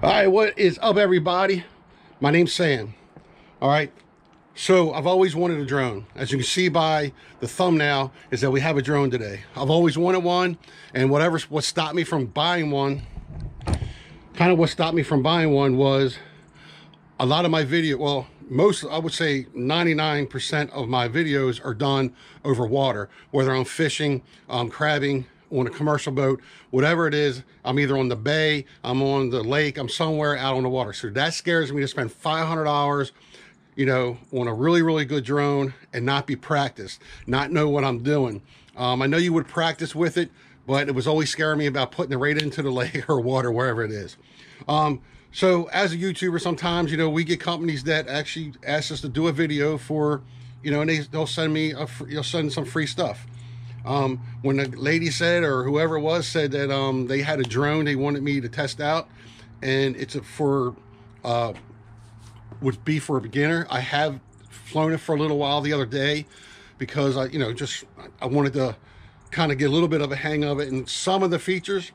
All right, what is up, everybody? My name's Sam. All right, so I've always wanted a drone. As you can see by the thumbnail, is that we have a drone today. I've always wanted one, and what stopped me from buying one, was a lot of my video, well, most, I would say 99% of my videos are done over water, whether I'm fishing, crabbing, on a commercial boat, whatever it is. I'm either on the bay, I'm on the lake, I'm somewhere out on the water. So that scares me to spend $500, you know, on a really good drone and not be practiced, not know what I'm doing. I know you would practice with it, but it was always scaring me about putting it right into the lake or water, wherever it is. So as a YouTuber, sometimes, you know, we get companies that actually ask us to do a video for, you know, and they'll send me you'll send some free stuff. When the lady said, or whoever it was said that they had a drone they wanted me to test out, and it's would be for a beginner. I have flown it for a little while the other day because I wanted to kind of get a little bit of a hang of it and some of the features.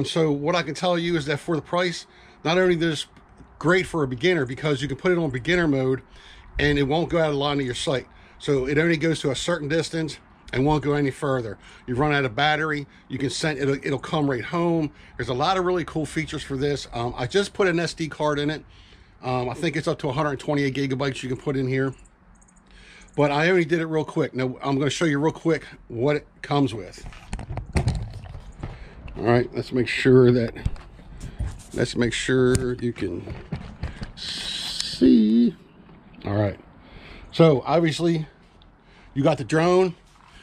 So what I can tell you is that for the price, not only is this great for a beginner because you can put it on beginner mode and it won't go out of line of your sight. So it only goes to a certain distance and won't go any further. You run out of battery, you can send it, it'll come right home. There's a lot of really cool features for this. I just put an SD card in it. I think it's up to 128 gigabytes you can put in here, but I only did it real quick. Now I'm going to show you real quick what it comes with. All right, let's make sure you can see. All right, so obviously you got the drone.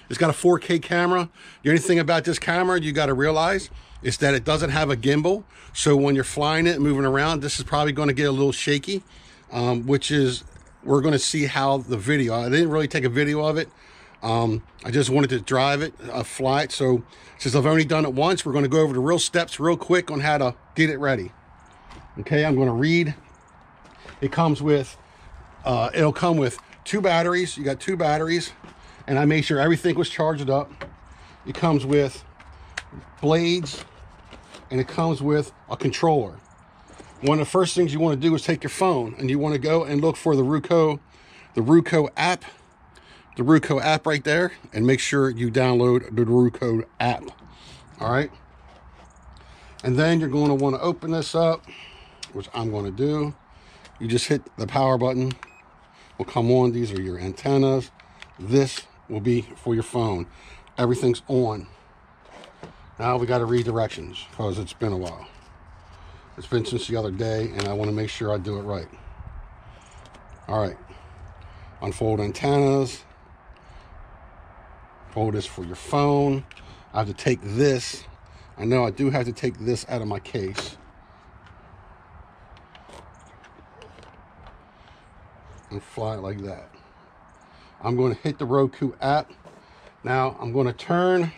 It's got a 4K camera. The only thing about this camera you got to realize is that it doesn't have a gimbal. So when you're flying it and moving around, this is probably going to get a little shaky, which is, we're going to see how the video, I didn't really take a video of it. I just wanted to drive it, fly it. So since I've only done it once, we're going to go over the real steps real quick on how to get it ready. Okay, I'm going to read. It comes with, it'll come with 2 batteries. You got 2 batteries. And I made sure everything was charged up. It comes with blades, and it comes with a controller. One of the first things you want to do is take your phone, and you want to go and look for the Ruko app right there, and make sure you download the Ruko app. All right. And then you're going to want to open this up, which I'm going to do. You just hit the power button. Will come on. These are your antennas. This will be for your phone. Everything's on. Now we got to read directions because it's been a while. It's been since the other day, and I want to make sure I do it right. All right. Unfold antennas. Fold this for your phone. I have to take this. I know I do have to take this out of my case. And fly it like that. I'm going to hit the Roku app. Now I'm going to turn.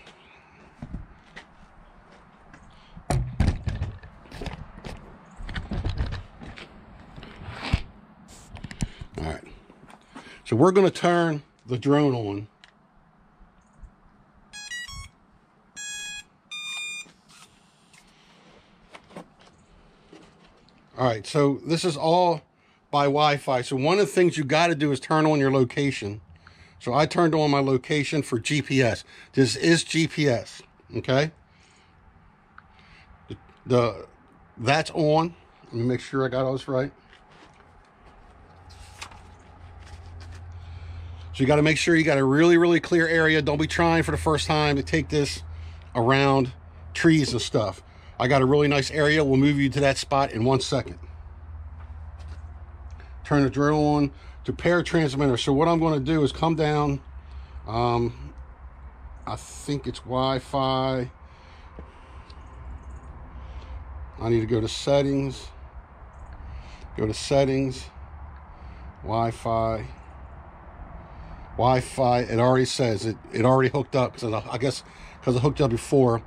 All right. So we're going to turn the drone on. All right. So this is all by Wi-Fi. So one of the things you got to do is turn on your location. So I turned on my location for GPS. This is GPS, okay? That's on. Let me make sure I got all this right. So you got to make sure you got a really clear area. Don't be trying for the first time to take this around trees and stuff. I got a really nice area. We'll move you to that spot in 1 second. Turn the drone on to pair transmitter. So what I'm going to do is come down. I think it's Wi-Fi. I need to go to settings. Go to settings. Wi-Fi. It already says it already hooked up, because I guess because it hooked up before.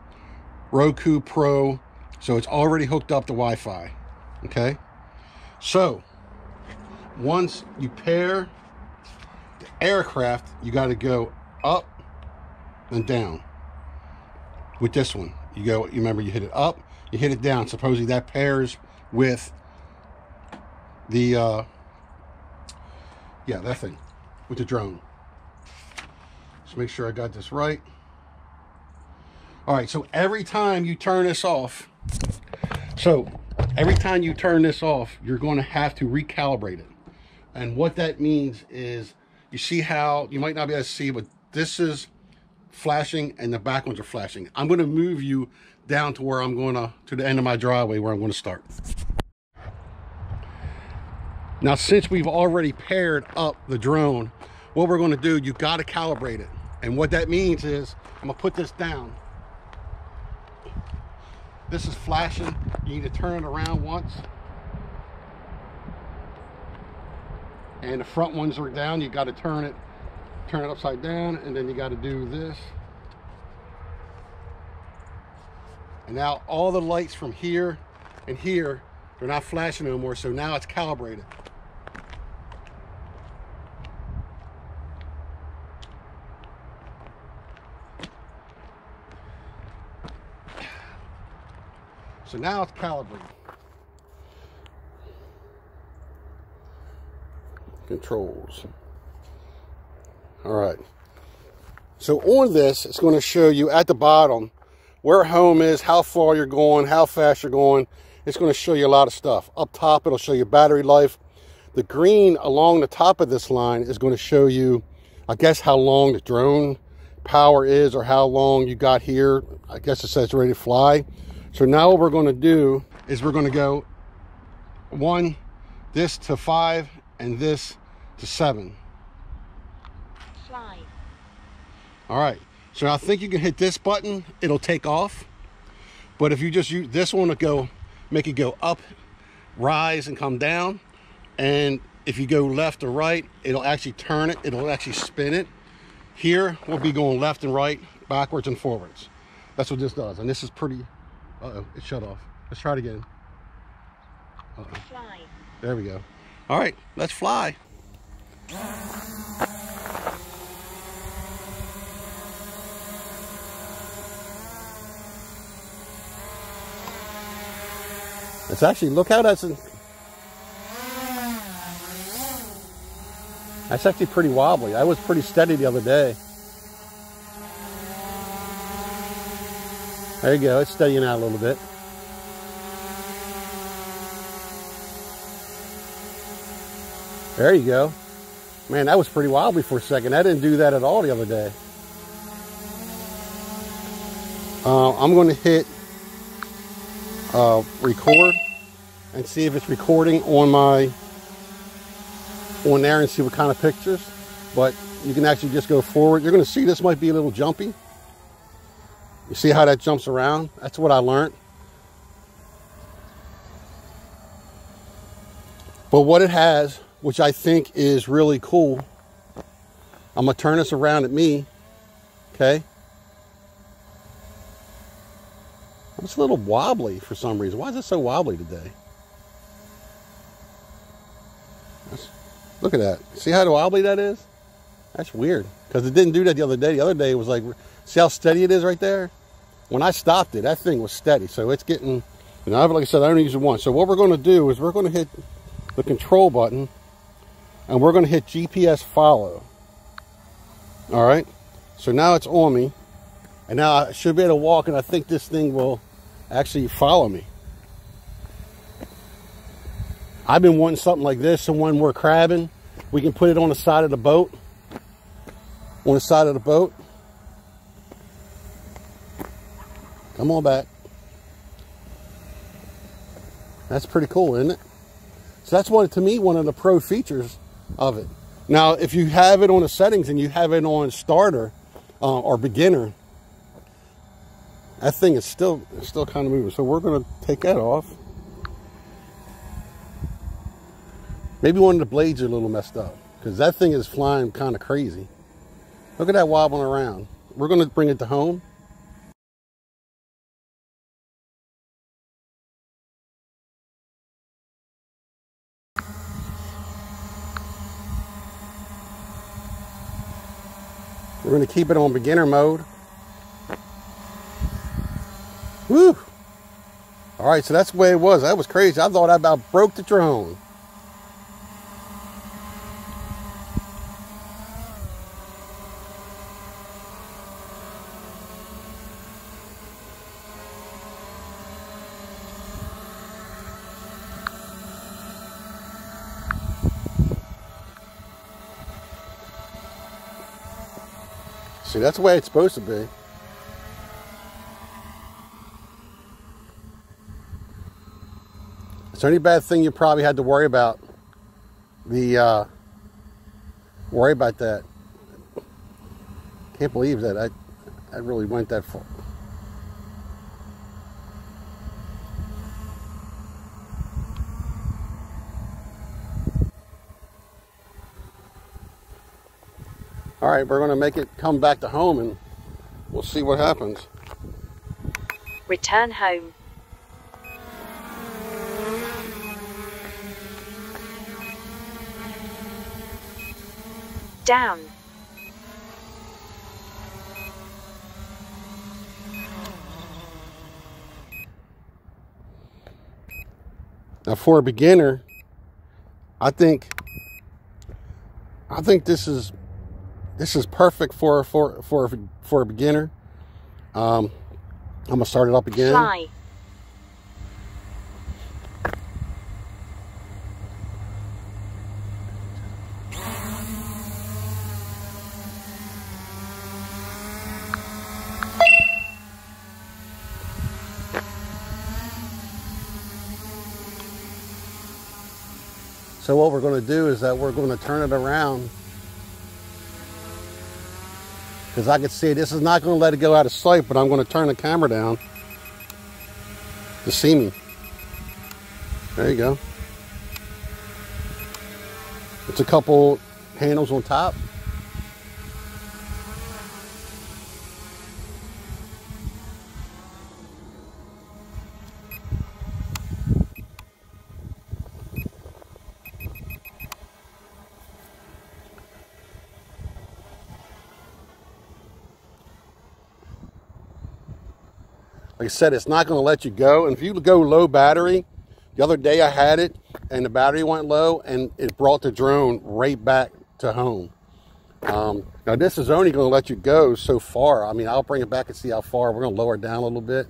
Roku Pro. So it's already hooked up to Wi-Fi. Okay. So once you pair the aircraft, you got to go up and down. With this one, you remember, you hit it up, you hit it down. Supposedly that pairs with the yeah, that thing with the drone. Just make sure I got this right. All right, so every time you turn this off, you're going to have to recalibrate it. And what that means is, you see how, you might not be able to see, but this is flashing and the back ones are flashing. I'm going to move you down to where I'm going to the end of my driveway where I'm going to start. Now, since we've already paired up the drone, what we're going to do, you got to calibrate it. And what that means is, I'm going to put this down. This is flashing. You need to turn it around once. And the front ones are down. You got to turn it upside down, and then you got to do this. And now all the lights from here and here, they're not flashing no more, so now it's calibrated. So now it's calibrated. Controls. All right. So on this, it's going to show you at the bottom where home is, how far you're going, how fast you're going. It's going to show you a lot of stuff. Up top, it'll show you battery life. The green along the top of this line is going to show you, I guess, how long the drone power is, or how long you got here. I guess it says ready to fly. So now what we're going to do is we're going to go this to 5 and this to 7. Fly. All right. So I think you can hit this button, it'll take off. But if you just use this one to go, make it go up, rise, and come down. And if you go left or right, it'll actually turn it. It'll actually spin it. Here, we'll be going left and right, backwards and forwards. That's what this does. And this is pretty... Uh-oh, it shut off. Let's try it again. Uh-oh. Fly. There we go. All right, let's fly. It's actually, look how that's actually pretty wobbly. I was pretty steady the other day. There you go, it's steadying out a little bit. There you go. Man, that was pretty wobbly for a second. I didn't do that at all the other day. I'm going to hit record and see if it's recording on there and see what kind of pictures. But you can actually just go forward. You're going to see this might be a little jumpy. You see how that jumps around? That's what I learned. But what it has, which I think is really cool, I'm going to turn this around at me, okay? It's a little wobbly for some reason. Why is it so wobbly today? Look at that. See how wobbly that is? That's weird, because it didn't do that the other day. The other day it was like, see how steady it is right there? When I stopped it, that thing was steady. So it's getting, you know, like I said, I only use it once. So what we're going to do is we're going to hit the control button and we're going to hit GPS follow. All right. So now it's on me. And now I should be able to walk, and I think this thing will actually follow me. I've been wanting something like this, and when we're crabbing, we can put it on the side of the boat. On the side of the boat. Come on back. That's pretty cool, isn't it? So that's one, to me, one of the pro features of it. Now, if you have it on the settings and you have it on starter or beginner, that thing is still kind of moving. So we're going to take that off. Maybe one of the blades are a little messed up, because that thing is flying kind of crazy. Look at that wobbling around. We're going to bring it to home. We're going to keep it on beginner mode. Woo! All All right, so that's the way it was. That was crazy. I thought I about broke the drone. See, that's the way it's supposed to be. Is there any bad thing you probably had to worry about? Worry about that. Can't believe that I really went that far. All right, we're going to make it come back to home and we'll see what happens. Return home. Down. Now for a beginner, I think this is perfect for a beginner. I'm gonna start it up again. Fly. So what we're going to do is that we're going to turn it around, because I can see this is not going to let it go out of sight, but I'm going to turn the camera down to see me. There you go. It's a couple handles on top. Like I said, it's not going to let you go. And if you go low battery, the other day I had it and the battery went low and it brought the drone right back to home. Now this is only going to let you go so far. I mean, I'll bring it back and see how far. We're going to lower it down a little bit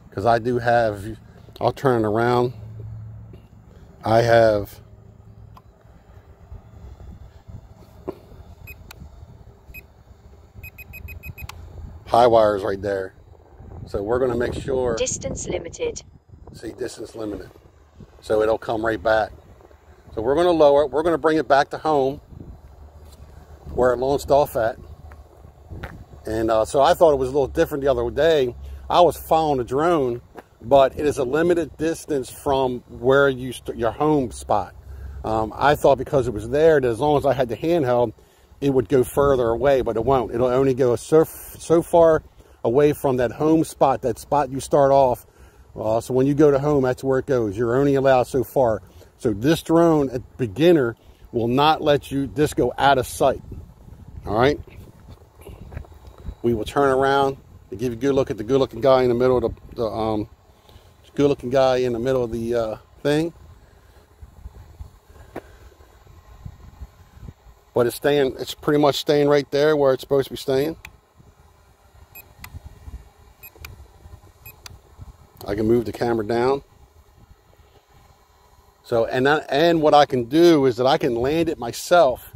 because I do have, I'll turn it around. I have high wires right there. So we're going to make sure. Distance limited. See, distance limited. So it'll come right back. So we're going to lower it. We're going to bring it back to home where it launched off at. And so I thought it was a little different the other day. I was following the drone, but it is a limited distance from where your home spot. I thought because it was there that as long as I had the handheld, it would go further away, but it won't. It'll only go so far away from that home spot, that spot you start off. So when you go to home, that's where it goes. You're only allowed so far. So this drone at beginner will not let this go out of sight. All right. We will turn around and give you a good look at the good-looking guy in the middle of the good-looking guy in the middle of the thing. But it's pretty much staying right there where it's supposed to be staying. I can move the camera down. So, and what I can do is that I can land it myself,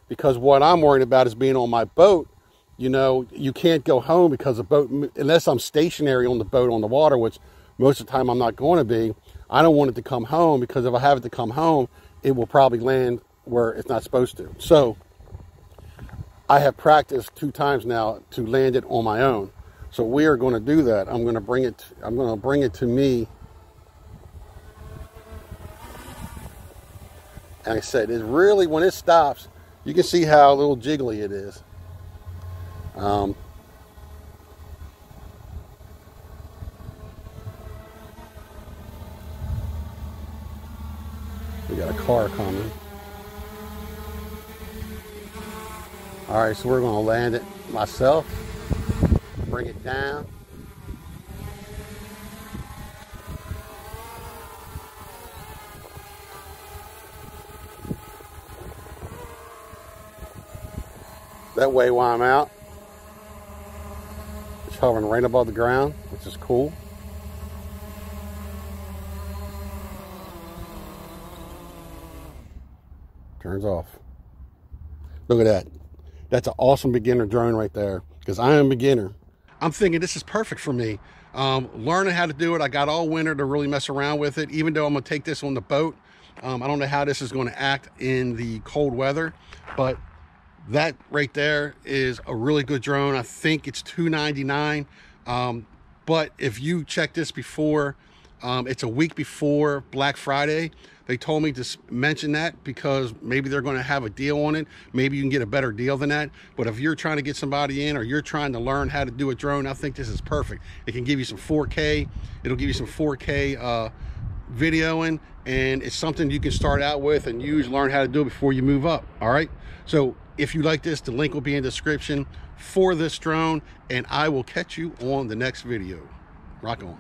because what I'm worried about is being on my boat. You know, you can't go home because the boat, unless I'm stationary on the boat on the water, which most of the time I'm not going to be. I don't want it to come home, because if I have it to come home, it will probably land where it's not supposed to. So I have practiced 2 times now to land it on my own. So we are going to do that. I'm going to bring it to me. And I said, it really, when it stops, you can see how a little jiggly it is. We got a car coming. All right, so we're going to land it myself. Bring it down. That way while I'm out, it's hovering right above the ground, which is cool. Turns off. Look at that. That's an awesome beginner drone right there, because I am a beginner. I'm thinking this is perfect for me. Learning how to do it. I got all winter to really mess around with it, even though I'm going to take this on the boat. I don't know how this is going to act in the cold weather, but that right there is a really good drone. I think it's $299. But if you check this before, it's a week before Black Friday. They told me to mention that because maybe they're going to have a deal on it. Maybe you can get a better deal than that. But if you're trying to get somebody in, or you're trying to learn how to do a drone, I think this is perfect. It can give you some 4K. It'll give you some 4K videoing, and it's something you can start out with and use, learn how to do it before you move up. All right. So if you like this, the link will be in the description for this drone, and I will catch you on the next video. Rock on.